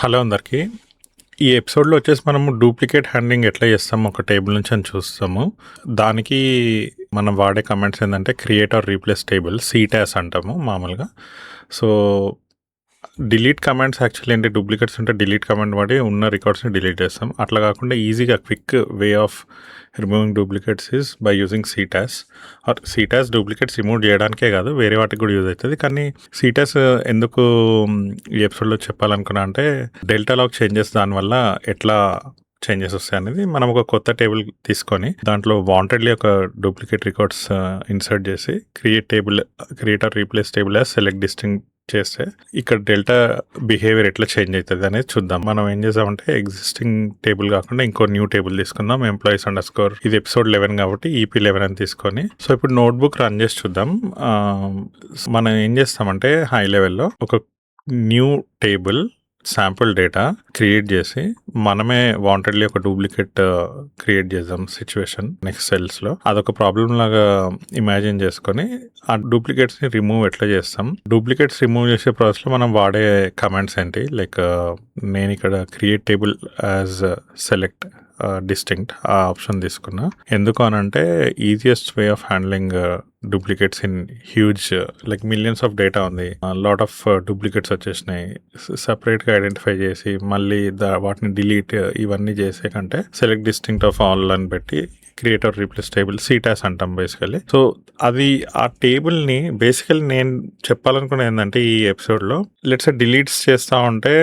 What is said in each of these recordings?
Hello అందరికీ. ఈ ఎపిసోడ్‌లో వచ్చేసి మనము డూప్లికేట్ హ్యాండ్లింగ్ ఎట్లా చేస్తాము ఒక టేబుల్ నుంచి అని చూస్తాము. దానికి మనం వాడే కమాండ్స్ ఏందంటే create or replace table CTAS అంటాము మామూలుగా. సో, డిలీట్ కమాండ్స్ యాక్చువల్లీ ఏంటి డూప్లికేట్స్ ఉంటే డిలీట్ కమాండ్ వాడి ఉన్న రికార్డ్స్‌ని డిలీట్ చేస్తాం. అట్లా కాకుండా ఈజీగా quick way of removing duplicates is by using CTAS or CTAS duplicates remove చేయడానికే కాదు వేరే వాటికి కూడా యూజ్ అవుతుంది. కానీ సీటాస్ ఎందుకు ఈ ఎపిసోడ్లో చెప్పాలనుకున్నా అంటే డెల్టా లాగ్ చేంజెస్ దానివల్ల ఎట్లా చేంజెస్ వస్తాయి అనేది మనం ఒక కొత్త టేబుల్ తీసుకొని దాంట్లో వాంటెడ్లీ ఒక డూప్లికేట్ రికార్డ్స్ ఇన్సర్ట్ చేసి create or replace table as select distinct చేస్తే ఇక్కడ డెల్టా బిహేవియర్ ఎట్లా చేంజ్ అవుతుంది అనేది చూద్దాం. మనం ఏం చేసామంటే ఎగ్జిస్టింగ్ టేబుల్ కాకుండా ఇంకో న్యూ టేబుల్ తీసుకుందాం. ఎంప్లాయీస్_, ఇది ఎపిసోడ్ 11 కాబట్టి EP11 అని తీసుకొని సో ఇప్పుడు నోట్బుక్ రన్ చేసి చూద్దాం. మనం ఏం చేస్తామంటే హై లెవెల్లో ఒక new table sample data create చేసి మనమే వాంటెడ్లీ ఒక డూప్లికేట్ క్రియేట్ చేద్దాం సిచ్యువేషన్ నెక్స్ట్ సెల్స్లో. అదొక ప్రాబ్లం లాగా ఇమాజిన్ చేసుకొని ఆ డూప్లికేట్స్ని రిమూవ్ ఎట్లా చేస్తాం. డూప్లికేట్స్ రిమూవ్ చేసే ప్రాసెస్లో మనం వాడే కమాండ్స్ ఏంటి, లైక్ నేను ఇక్కడ create table as select distinct ఆ ఆప్షన్ తీసుకున్నా. ఎందుకు అనంటే easiest way of handling duplicates in huge like millions of data ఉంది, లాట్ ఆఫ్ డూప్లికేట్స్ వచ్చేసినాయి. సపరేట్గా ఐడెంటిఫై చేసి మళ్ళీ వాటిని డిలీట్ ఇవన్నీ చేసే కంటే సెలెక్ట్ డిస్టింక్ట్ ఆఫ్ ఆల్ అని పెట్టి క్రియేట్ ఆర్ రీప్లేస్ టేబుల్ సీటాస్ అంటాం బేసికలీ. సో అది ఆ టేబుల్ని బేసికలీ నేను చెప్పాలనుకున్నది ఏంటంటే ఈ ఎపిసోడ్లో లెట్స్ డిలీట్స్ చేస్తూ ఉంటే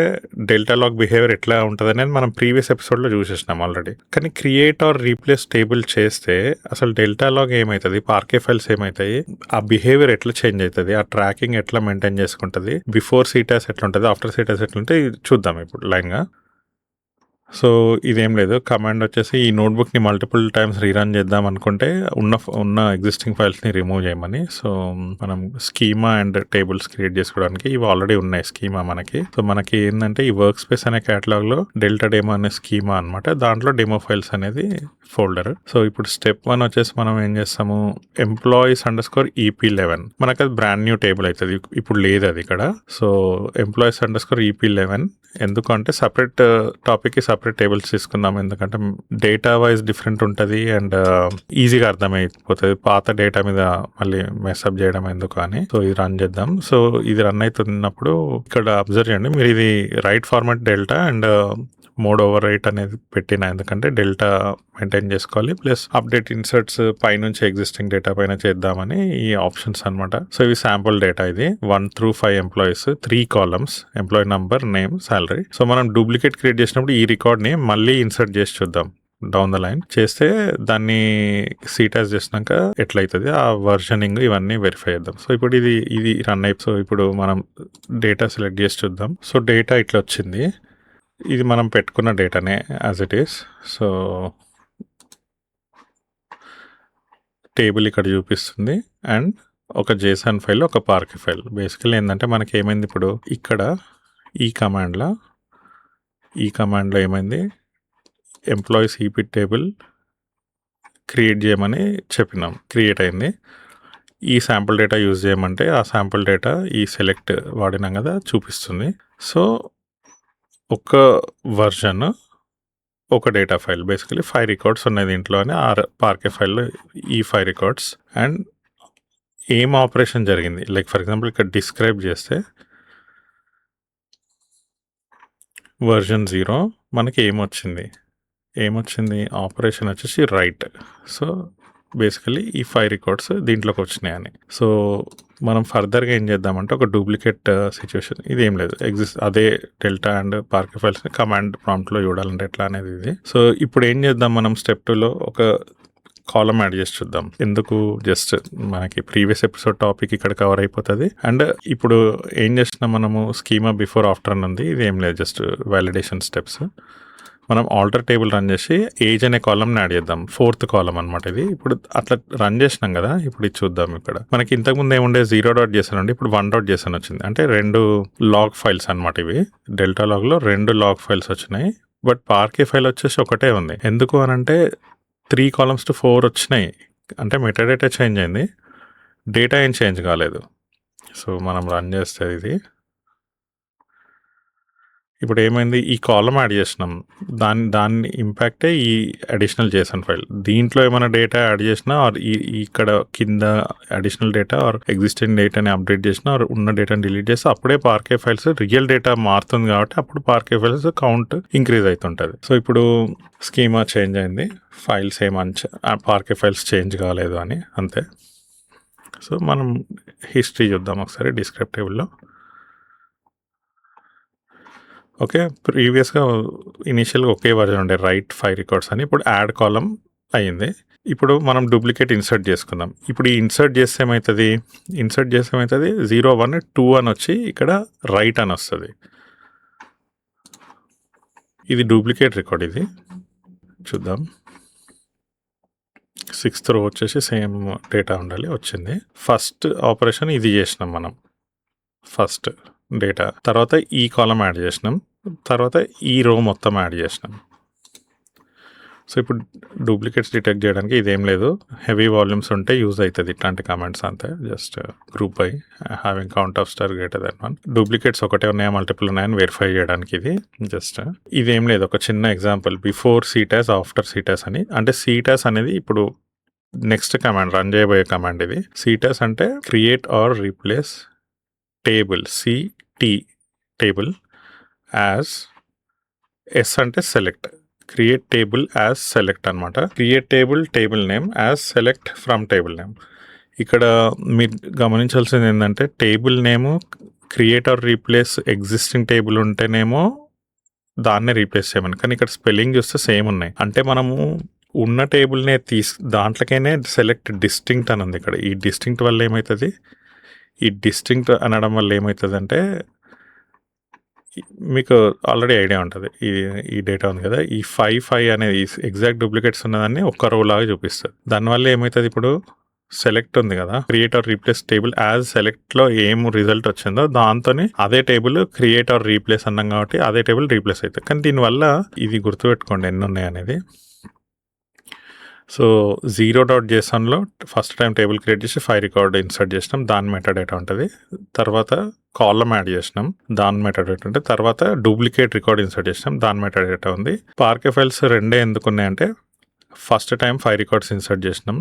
డెల్టా లాగ్ బిహేవియర్ ఎట్లా ఉంటుంది అనేది మనం ప్రీవియస్ ఎపిసోడ్లో చూసేసినాం ఆల్రెడీ. కానీ క్రియేట్ ఆర్ రీప్లేస్ టేబుల్ చేస్తే అసలు డెల్టా లాగ్ ఏమవుతుంది, పార్కే ఫైల్స్ ఏమవుతాయి, ఆ బిహేవియర్ ఎట్లా చేంజ్ అవుతుంది, ఆ ట్రాకింగ్ ఎట్లా మెయింటైన్ చేసుకుంటుంది, బిఫోర్ సీటాస్ ఎట్లా ఉంటుంది, ఆఫ్టర్ సీటాస్ ఎట్లా ఉంటుంది చూద్దాం ఇప్పుడు లైన్గా. సో ఇదేం లేదు, కమాండ్ వచ్చేసి ఈ నోట్బుక్ని మల్టిపుల్ టైమ్స్ రీరన్ చేద్దాం అనుకుంటే ఉన్న ఎగ్జిస్టింగ్ ఫైల్స్ని రిమూవ్ చేయమని. సో మనం స్కీమా అండ్ టేబుల్స్ క్రియేట్ చేసుకోవడానికి ఇవి ఆల్రెడీ ఉన్నాయి స్కీమా మనకి. సో మనకి ఏంటంటే ఈ వర్క్ స్పేస్ అనే క్యాటలాగ్లో డెల్టా డెమో అనే స్కీమా అనమాట, దాంట్లో డెమో ఫైల్స్ అనేది ఫోల్డర్. సో ఇప్పుడు స్టెప్ 1 వచ్చేసి మనం ఏం చేస్తాము, employees_EP11 మనకు అది బ్రాండ్ న్యూ టేబుల్ అవుతుంది, ఇప్పుడు లేదు అది ఇక్కడ. సో employees_EP11 ఎందుకంటే సపరేట్ టాపిక్కి సపరేట్ టేబుల్స్ తీసుకుందాం, ఎందుకంటే డేటా వైజ్ డిఫరెంట్ ఉంటుంది అండ్ ఈజీగా అర్థమైపోతుంది పాత డేటా మీద మళ్ళీ మెస్అప్ చేయడం ఎందుకు అని. సో ఇది రన్ చేద్దాం. సో ఇది రన్ అవుతున్నప్పుడు ఇక్కడ అబ్జర్వ్ చేయండి మీరు, ఇది right format delta and mode over right అనేది పెట్టిన, ఎందుకంటే డెల్టా మెయింటైన్ చేసుకోవాలి ప్లస్ అప్డేట్ ఇన్సర్ట్స్ పైనుంచి ఎగ్జిస్టింగ్ డేటా పైన చేద్దామని ఈ ఆప్షన్స్ అనమాట. సో ఇవి శాంపుల్ డేటా, ఇది 1 through 5 employees, 3 columns, employee number, name, salary. So మనం డూప్లికేట్ క్రియేట్ చేసినప్పుడు ఈ రికార్డ్ని మళ్ళీ ఇన్సర్ట్ చేసి చూద్దాం డౌన్ ద లైన్. చేస్తే దాన్ని సీటాస్ చేసినాక ఎట్లయితుంది ఆ వర్జనింగ్ ఇవన్నీ వెరిఫై చేద్దాం. సో ఇప్పుడు ఇది రన్ అయి, సో ఇప్పుడు మనం డేటా సెలెక్ట్ చేసి చూద్దాం. సో డేటా ఇట్లా వచ్చింది, ఇది మనం పెట్టుకున్న డేటానే as it is. So table ఇక్కడ చూపిస్తుంది అండ్ ఒక జేసన్ ఫైల్, ఒక పార్క్ ఫైల్. బేసికలీ ఏంటంటే మనకి ఏమైంది ఇప్పుడు ఇక్కడ ఈ కమాండ్లో ఏమైంది, ఎంప్లాయీస్ ఈపీ టేబుల్ క్రియేట్ చేయమని చెప్పినాం, క్రియేట్ అయింది. ఈ శాంపుల్ డేటా యూజ్ చేయమంటే ఆ శాంపుల్ డేటా ఈ సెలెక్ట్ వాడినాం కదా చూపిస్తుంది. సో ఒక వర్జన్, ఒక డేటా ఫైల్, బేసికలీ 5 రికార్డ్స్ ఉన్నాయి దీంట్లో అని పార్కే ఫైల్లో ఈ 5 రికార్డ్స్ అండ్ ఏం ఆపరేషన్ జరిగింది, లైక్ ఫర్ ఎగ్జాంపుల్ ఇక్కడ డిస్క్రైబ్ చేస్తే వర్జన్ 0 మనకి ఏమొచ్చింది ఆపరేషన్ వచ్చేసి రైట్. సో బేసికలీ ఈ 5 రికార్డ్స్ దీంట్లోకి వచ్చినాయి అని. సో మనం ఫర్దర్గా ఏం చేద్దామంటే ఒక డూప్లికేట్ సిచ్యువేషన్, ఇది ఏం లేదు అదే డెల్టా అండ్ పార్క్ ఫైల్స్ని కమాండ్ ప్రాంప్ట్లో చూడాలంటే ఎట్లా అనేది ఇది. సో ఇప్పుడు ఏం చేద్దాం, మనం స్టెప్ 2లో ఒక కాలం యాడ్ చేసి చూద్దాం. ఎందుకు, జస్ట్ మనకి ప్రీవియస్ ఎపిసోడ్ టాపిక్ ఇక్కడ కవర్ అయిపోతుంది. అండ్ ఇప్పుడు ఏం చేసినా మనము స్కీమా బిఫోర్ ఆఫ్టర్ అని ఉంది, ఇది ఏం లేదు జస్ట్ వ్యాలిడేషన్ స్టెప్స్. మనం ఆల్టర్ టేబుల్ రన్ చేసి ఏజ్ అనే కాలంని యాడ్ చేద్దాం, 4th కాలం అనమాట ఇది. ఇప్పుడు అట్లా రన్ చేసినాం కదా, ఇప్పుడు ఇది చూద్దాం. ఇక్కడ మనకి ఇంతకుముందు ఏముండే 0.json ఉండి ఇప్పుడు 1.json వచ్చింది, అంటే 2 లాగ్ ఫైల్స్ అనమాట ఇవి. డెల్టా లాగ్లో 2 లాగ్ ఫైల్స్ వచ్చినాయి, బట్ పార్కే ఫైల్ వచ్చేసి ఒకటే ఉంది. ఎందుకు అనంటే 3 కాలమ్స్ to 4 వచ్చినాయి, అంటే మెటాడేటా చేంజ్ అయింది, డేటా ఏం చేంజ్ కాలేదు. సో మనం రన్ చేస్తే ఇది ఇప్పుడు ఏమైంది, ఈ కాలమ్ యాడ్ చేసినాం, దాన్ని ఇంపాక్టే ఈ అడిషనల్ జేసన్ ఫైల్. దీంట్లో ఏమైనా డేటా యాడ్ చేసినా ఆర్ ఇక్కడ కింద అడిషనల్ డేటా ఆర్ ఎగ్జిస్టింగ్ డేటాని అప్డేట్ చేసినా ఆర్ ఉన్న డేటాని డిలీట్ చేస్తే అప్పుడే పార్కే ఫైల్స్ రియల్ డేటా మారుతుంది కాబట్టి అప్పుడు పార్కే ఫైల్స్ కౌంట్ ఇంక్రీజ్ అవుతుంటుంది. సో ఇప్పుడు స్కీమా చేంజ్ అయింది, ఫైల్స్ పార్కే ఫైల్స్ చేంజ్ కాలేదు అని, అంతే. సో మనం హిస్టరీ చూద్దాం ఒకసారి డిస్క్రిప్టివ్లో. ఓకే, ప్రీవియస్గా ఇనీషియల్గా ఒకే వర్జన్ ఉండే రైట్ 5 రికార్డ్స్ అని, ఇప్పుడు యాడ్ కాలమ్ అయ్యింది. ఇప్పుడు మనం డూప్లికేట్ ఇన్సర్ట్ చేసుకుందాం. ఇప్పుడు ఈ ఇన్సర్ట్ చేస్తే ఏమవుతుంది, 0, 1, 2 అని వచ్చి ఇక్కడ రైట్ అని వస్తుంది. ఇది డూప్లికేట్ రికార్డ్, ఇది చూద్దాం. 6th రో వచ్చేసి సేమ్ డేటా ఉండాలి, వచ్చింది. ఫస్ట్ ఆపరేషన్ ఇది చేసినాం మనం, ఫస్ట్ డేటా, తర్వాత ఈ కాలమ్ యాడ్ చేసినాం, తర్వాత ఈ రో మొత్తం యాడ్ చేసినాం. సో ఇప్పుడు డూప్లికేట్స్ డిటెక్ట్ చేయడానికి ఇదేం లేదు, హెవీ వాల్యూమ్స్ ఉంటే యూజ్ అవుతుంది ఇట్లాంటి కమెంట్స్ అంతే. Just group by having count of star greater than 1. Duplicates ఒకటే ఉన్నాయా మల్టిపుల్ ఉన్నాయని వెరిఫై చేయడానికి ఇది జస్ట్. ఇదేం లేదు, ఒక చిన్న example, before CTAS after CTAS అని. అంటే సీటాస్ అనేది ఇప్పుడు నెక్స్ట్ కమాండ్, రన్ చేయబోయే కమాండ్ ఇది. సీటాస్ అంటే create or replace table, C T table as, S అంటే select, create table as select అనమాట. Create table name as select from table name. ఇక్కడ మీరు గమనించాల్సింది ఏంటంటే table name create or replace existing table ఉంటేనేమో దాన్నే రీప్లేస్ చేయమని, కానీ ఇక్కడ స్పెల్లింగ్ చూస్తే సేమ్ ఉన్నాయి. అంటే మనము ఉన్న టేబుల్నే దాంట్లోకైనే సెలెక్ట్ డిస్టింక్ట్ అని ఉంది ఇక్కడ. ఈ డిస్టింక్ట్ వల్ల ఏమవుతుంది, ఈ డిస్టింక్ట్ అనడం వల్ల ఏమవుతుంది అంటే మీకు ఆల్రెడీ ఐడియా ఉంటుంది, ఈ డేటా ఉంది కదా, ఈ 5 అనేది ఎగ్జాక్ట్ డూప్లికేట్స్ ఉన్నదాన్ని ఒక్క రో లాగా చూపిస్తుంది. దానివల్ల ఏమవుతుంది, ఇప్పుడు సెలెక్ట్ ఉంది కదా, create or replace table as సెలెక్ట్లో ఏం రిజల్ట్ వచ్చిందో దాంతోనే అదే టేబుల్ క్రియేట్ ఆర్ రీప్లేస్ అన్నాం కాబట్టి అదే టేబుల్ రీప్లేస్ అవుతుంది. కానీ దీనివల్ల ఇది గుర్తుపెట్టుకోండి ఎన్ని ఉన్నాయి అనేది. So 0.json first time table create చేసి 5 రికార్డ్ ఇన్సర్ట్ చేసినాం, దాని మెటాడేటా ఉంటుంది. తర్వాత కాలమ్ యాడ్ చేసినాం, దాని మెటాడేటా ఉంటుంది. తర్వాత డూప్లికేట్ రికార్డ్ ఇన్సర్ట్ చేసినాం, దాని మెటాడేటా ఉంది. పార్కే ఫైల్స్ రెండే ఎందుకు ఉన్నాయంటే ఫస్ట్ టైం 5 రికార్డ్స్ ఇన్సర్ట్ చేసినాం,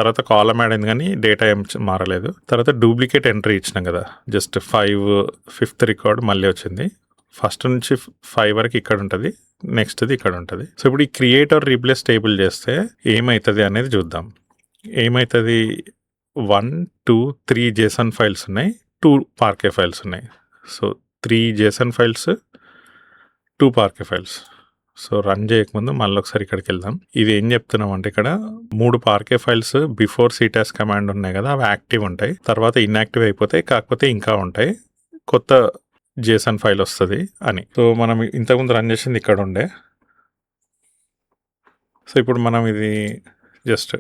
తర్వాత కాలమ్ యాడ్ అయింది కానీ డేటా ఏం మారలేదు. తర్వాత డూప్లికేట్ ఎంట్రీ ఇచ్చినాం కదా, జస్ట్ 5th రికార్డ్ మళ్ళీ వచ్చింది. ఫస్ట్ నుంచి 5 వరకు ఇక్కడ ఉంటుంది, నెక్స్ట్ది ఇక్కడ ఉంటుంది. సో ఇప్పుడు ఈ క్రియేట్ ఆర్ రీప్లేస్ టేబుల్ చేస్తే ఏమవుతుంది అనేది చూద్దాం. ఏమవుతుంది, 1, 2, 3 జేసన్ ఫైల్స్ ఉన్నాయి, 2 పార్కే ఫైల్స్ ఉన్నాయి. So 3 JSON files, 2 parquet files. So run చేయకముందు మళ్ళీ ఒకసారి ఇక్కడికి వెళ్దాం. ఇది ఏం చెప్తున్నాం అంటే ఇక్కడ 3 పార్కే ఫైల్స్ బిఫోర్ సీటాస్ కమాండ్ ఉన్నాయి కదా, అవి యాక్టివ్ ఉంటాయి, తర్వాత ఇన్యాక్టివ్ అయిపోతాయి, కాకపోతే ఇంకా ఉంటాయి, కొత్త జేసన్ ఫైల్ వస్తుంది అని. సో మనం ఇంతకుముందు రన్ చేసింది ఇక్కడ ఉండే. సో ఇప్పుడు మనం ఇది జస్ట్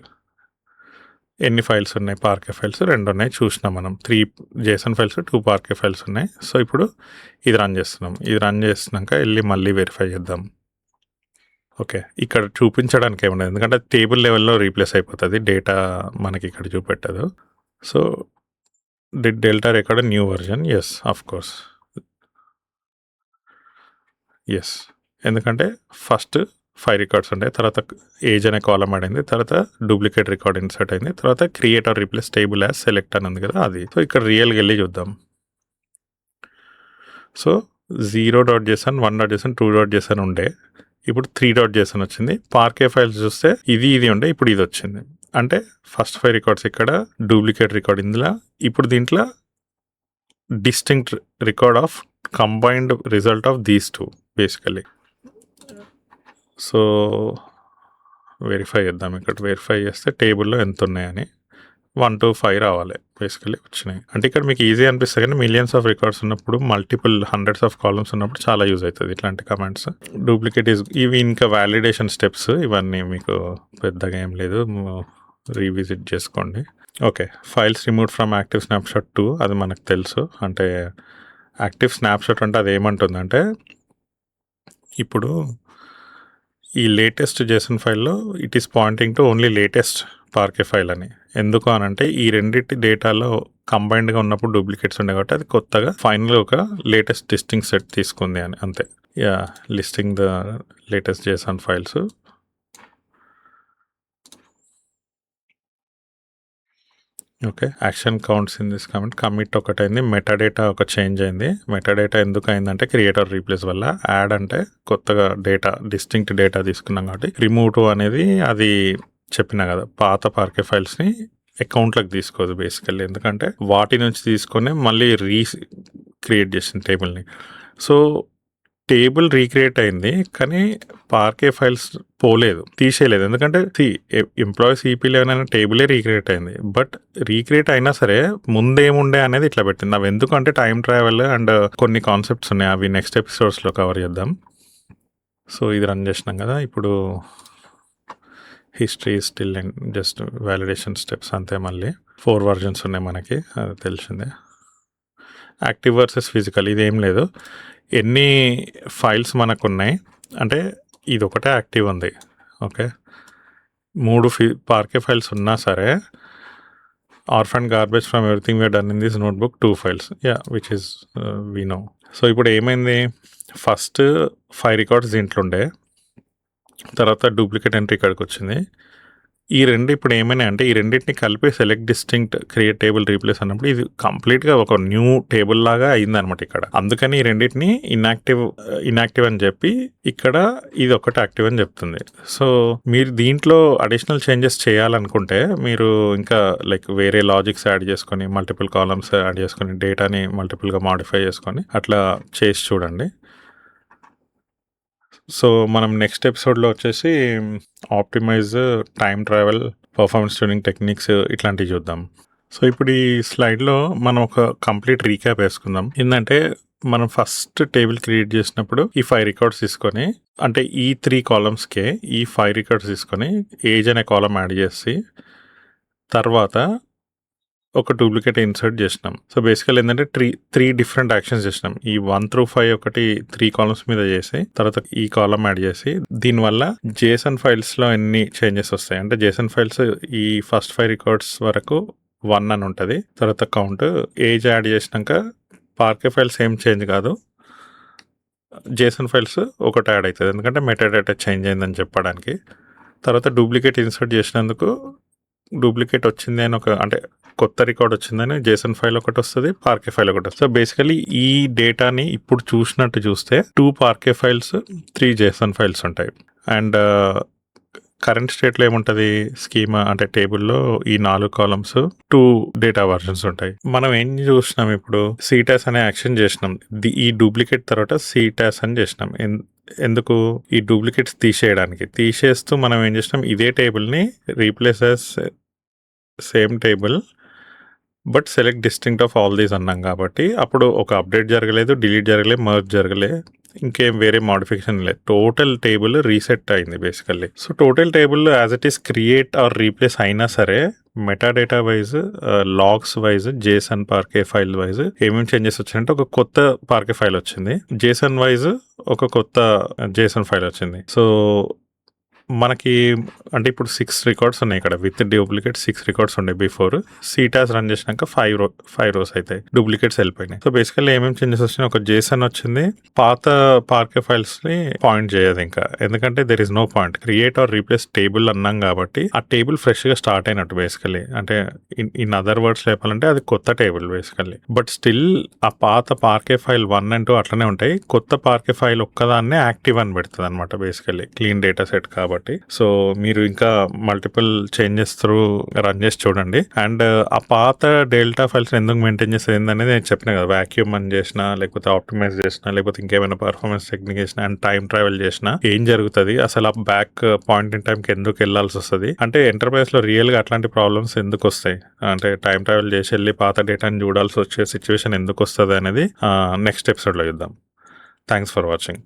ఎన్ని ఫైల్స్ ఉన్నాయి, పార్కే ఫైల్స్ 2 ఉన్నాయి చూసినాం మనం. 3 జేసన్ ఫైల్స్, 2 పార్కే ఫైల్స్ ఉన్నాయి. సో ఇప్పుడు ఇది రన్ చేస్తున్నాం. ఇది రన్ చేసినాక వెళ్ళి మళ్ళీ వెరిఫై చేద్దాం. ఓకే, ఇక్కడ చూపించడానికి ఏముండదు ఎందుకంటే టేబుల్ లెవెల్లో రీప్లేస్ అయిపోతుంది, డేటా మనకి ఇక్కడ చూపెట్టదు. So delta record new version, yes of course yes, ఎందుకంటే ఫస్ట్ 5 రికార్డ్స్ ఉంటాయి, తర్వాత ఏజ్ అనే కాలమ్ ఆడింది, తర్వాత డూప్లికేట్ రికార్డ్ ఇన్సర్ట్ అయింది, తర్వాత create or replace table as select అని ఉంది కదా అది. సో ఇక్కడ రియల్గా వెళ్ళి చూద్దాం. సో 0.json, 1.json, 2.json ఉండే, ఇప్పుడు 3.json వచ్చింది. పార్కే ఫైల్స్ చూస్తే ఇది ఉండే, ఇప్పుడు ఇది వచ్చింది. అంటే ఫస్ట్ 5 రికార్డ్స్ ఇక్కడ, డూప్లికేట్ రికార్డ్ ఇందులో, ఇప్పుడు దీంట్లో distinct record of combined result of these 2 basically. So verify చేద్దాం. ఇక్కడ వెరిఫై చేస్తే టేబుల్లో ఎంత ఉన్నాయని 1 to 5 రావాలి, బేసికలీ వచ్చినాయి. అంటే ఇక్కడ మీకు ఈజీ అనిపిస్తుంది కానీ మిలియన్స్ ఆఫ్ రికార్డ్స్ ఉన్నప్పుడు, మల్టిపుల్ హండ్రెడ్స్ ఆఫ్ కాలమ్స్ ఉన్నప్పుడు చాలా యూజ్ అవుతుంది ఇట్లాంటి కమాండ్స్. డూప్లికేట్ ఇవి ఇంకా వ్యాలిడేషన్ స్టెప్స్, ఇవన్నీ మీకు పెద్దగా ఏం లేదు, రీవిజిట్ చేసుకోండి. Okay, files remove from active snapshot 2, అది మనకు తెలుసు. అంటే యాక్టివ్ స్నాప్షాట్ అంటే అది ఏమంటుందంటే ఇప్పుడు ఈ లేటెస్ట్ జేసన్ ఫైల్లో it is pointing to only latest parquet file అని. ఎందుకు అనంటే ఈ రెండింటి డేటాలో కంబైన్డ్గా ఉన్నప్పుడు డూప్లికేట్స్ ఉండే కాబట్టి అది కొత్తగా ఫైనల్గా ఒక లేటెస్ట్ లిస్టింగ్ సెట్ తీసుకుంది అని అంతే. Yeah, listing the latest JSON files. Okay, action counts in this commit ఒకటైంది, మెటాడేటా ఒక చేంజ్ అయింది. మెటాడేటా ఎందుకు అయిందంటే క్రియేటర్ రీప్లేస్ వల్ల. యాడ్ అంటే కొత్తగా డేటా, డిస్టింక్ట్ డేటా తీసుకున్నాం కాబట్టి. రిమూవ్ టు అనేది అది చెప్పినా కదా, పాత పార్కే ఫైల్స్ని అకౌంట్లోకి తీసుకోదు బేసికల్లీ, ఎందుకంటే వాటి నుంచి తీసుకొని మళ్ళీ క్రియేట్ చేసిన టేబుల్ని. సో టేబుల్ రీక్రియేట్ అయింది కానీ పార్కే ఫైల్స్ పోలేదు, తీసేయలేదు. ఎందుకంటే ఎంప్లాయీస్ EP11 అనే టేబులే రీక్రియేట్ అయింది. బట్ రీక్రియేట్ అయినా సరే ముందేముండే అనేది ఇట్లా పెట్టింది. అవి ఎందుకంటే టైం ట్రావెల్ అండ్ కొన్ని కాన్సెప్ట్స్ ఉన్నాయి, అవి నెక్స్ట్ ఎపిసోడ్స్లో కవర్ చేద్దాం. సో ఇది రన్ చేసినాం కదా, ఇప్పుడు history still just validation steps అంతే. మళ్ళీ 4 వర్జన్స్ ఉన్నాయి మనకి, అది తెలిసిందే. యాక్టివ్ వర్సెస్ ఫిజికల్ ఇదేం లేదు. ఎన్ని ఫైల్స్ మనకు ఉన్నాయి అంటే ఇది ఒకటే యాక్టివ్ ఉంది. ఓకే, 3 పార్కే ఫైల్స్ ఉన్నా సరే orphan garbage from everything we done in this notebook 2 files, yeah, which is we know. So ఇప్పుడు ఏమైంది, ఫస్ట్ 5 రికార్డ్స్ దీంట్లో ఉండే, తర్వాత డూప్లికేట్ ఎంట్రీ ఇక్కడికి వచ్చింది. ఈ రెండు ఇప్పుడు ఏమైనా అంటే ఈ రెండింటిని కలిపి select distinct create table replace అన్నప్పుడు ఇది కంప్లీట్గా ఒక న్యూ టేబుల్ లాగా అయిందనమాట ఇక్కడ. అందుకని ఈ రెండింటిని ఇన్యాక్టివ్ అని చెప్పి ఇక్కడ ఇది ఒకటి యాక్టివ్ అని చెప్తుంది. సో మీరు దీంట్లో అడిషనల్ చేంజెస్ చేయాలనుకుంటే మీరు ఇంకా లైక్ వేరే లాజిక్స్ యాడ్ చేసుకొని, మల్టిపుల్ కాలమ్స్ యాడ్ చేసుకొని, డేటాని మల్టిపుల్గా మాడిఫై చేసుకొని అట్లా చేసి చూడండి. సో మనం నెక్స్ట్ ఎపిసోడ్లో వచ్చేసి optimise, time travel, performance tuning techniques ఇట్లాంటివి చూద్దాం. సో ఇప్పుడు ఈ స్లైడ్లో మనం ఒక కంప్లీట్ రీక్యాప్ వేసుకుందాం. ఏంటంటే మనం ఫస్ట్ టేబుల్ క్రియేట్ చేసినప్పుడు ఈ 5 రికార్డ్స్ తీసుకొని, అంటే ఈ 3 కాలమ్స్కే ఈ 5 రికార్డ్స్ తీసుకొని ఏజ్ అనే కాలం యాడ్ చేసి తర్వాత ఒక డూప్లికేట్ ఇన్సర్ట్ చేసినాం. సో బేసికల్ ఏంటంటే త్రీ డిఫరెంట్ యాక్షన్స్ చేసినాం. ఈ 1 through 5 ఒకటి 3 కాలమ్స్ మీద చేసి తర్వాత ఈ కాలం యాడ్ చేసి, దీనివల్ల JSON ఫైల్స్లో ఎన్ని చేంజెస్ వస్తాయి అంటే JSON ఫైల్స్ ఈ ఫస్ట్ 5 రికార్డ్స్ వరకు 1 అని ఉంటుంది. తర్వాత కౌంట్, ఏజ్ యాడ్ చేసినాక పార్కే ఫైల్స్ ఏం చేంజ్ కాదు, JSON ఫైల్స్ ఒకటి యాడ్ అవుతుంది ఎందుకంటే మెటాడేటా చేంజ్ అయిందని చెప్పడానికి. తర్వాత డూప్లికేట్ ఇన్సర్ట్ చేసినందుకు డూప్లికేట్ వచ్చింది అని అంటే కొత్త రికార్డ్ వచ్చిందని JSON ఫైల్ ఒకటి వస్తుంది, పార్కే ఫైల్ ఒకటి వస్తుంది. సో బేసికలీ ఈ డేటాని ఇప్పుడు చూసినట్టు చూస్తే 2 పార్కే ఫైల్స్, 3 JSON ఫైల్స్ ఉంటాయి. అండ్ కరెంట్ స్టేట్లో ఏముంటుంది స్కీమా అంటే టేబుల్లో ఈ 4 కాలమ్స్ 2 డేటా వర్షన్స్ ఉంటాయి. మనం ఏం చూసినాం ఇప్పుడు, CTAS అనే యాక్షన్ చేసినాం. ఈ డూప్లికేట్ తర్వాత CTAS అని చేసినాం. ఎందుకు, ఈ డూప్లికేట్స్ తీసేస్తూ మనం ఏం చేసినాం, ఇదే టేబుల్ని replace as same table but select distinct of all these అన్నాం కాబట్టి అప్పుడు ఒక అప్డేట్ జరగలేదు, డిలీట్ జరగలేదు, మర్జ్ జరగలేదు, ఇంకేం వేరే మోడిఫికేషన్ లేదు. టోటల్ టేబుల్ రీసెట్ అయింది basically. So total table as it is create or replace అయినా సరే metadata wise, logs wise, JSON parquet file wise ఏమేమి చేంజెస్ వచ్చాయంటే ఒక కొత్త పార్కే ఫైల్ వచ్చింది, JSON వైజ్ ఒక కొత్త JSON ఫైల్ వచ్చింది. సో మనకి అంటే ఇప్పుడు 6 రికార్డ్స్ ఉన్నాయి ఇక్కడ, విత్ డూప్లికేట్ 6 రికార్డ్స్ ఉండే బిఫోర్. CTAS రన్ చేసినాక 5 రోస్ అయితే డూప్లికేట్స్ వెళ్ళిపోయినాయి. సో బేసికల్లీ ఏమేమి చేంజెస్ వచ్చినాయి, ఒక JSON వచ్చింది, పాత పార్కే ఫైల్స్ ని పాయింట్ చేయదు ఇంకా, ఎందుకంటే there is no point, create or replace table అన్నాం కాబట్టి ఆ టేబుల్ ఫ్రెష్ గా స్టార్ట్ అయినట్టు బేసికల్లీ. అంటే ఇన్ అదర్ వర్డ్స్ చెప్పాలంటే అది కొత్త టేబుల్ బేసికల్లీ. బట్ స్టిల్ ఆ పాత పార్కే ఫైల్ 1 and 2 అట్లనే ఉంటాయి, కొత్త పార్కే ఫైల్ ఒక్కదాన్నే యాక్టివ్ అని పెడుతుంది అనమాట బేసికల్లీ, క్లీన్ డేటా సెట్ కాబట్టి. సో మీరు ఇంకా మల్టిపుల్ చేంజెస్ త్రూ రన్ చేసి చూడండి. అండ్ ఆ పాత డెల్టా ఫైల్స్ ఎందుకు మెయింటైన్ చేసేది అనేది నేను చెప్పిన కదా, వాక్యూమ్ అని చేసినా లేకపోతే ఆప్టిమైజ్ చేసినా లేకపోతే ఇంకేమైనా పర్ఫార్మెన్స్ టెక్నిక్ చేసినా అండ్ టైం ట్రావెల్ చేసినా ఏం జరుగుతుంది, అసలు ఆ బ్యాక్ పాయింట్ ఇన్ టైంకి ఎందుకు వెళ్ళాల్సి వస్తుంది, అంటే ఎంటర్ప్రైజ్ లో రియల్ గా అట్లాంటి ప్రాబ్లమ్స్ ఎందుకు వస్తాయి, అంటే టైం ట్రావెల్ చేసి వెళ్ళి పాత డేటాని చూడాల్సి వచ్చే సిచ్యువేషన్ ఎందుకు వస్తుంది అనేది నెక్స్ట్ ఎపిసోడ్ లో చూద్దాం. Thanks for watching.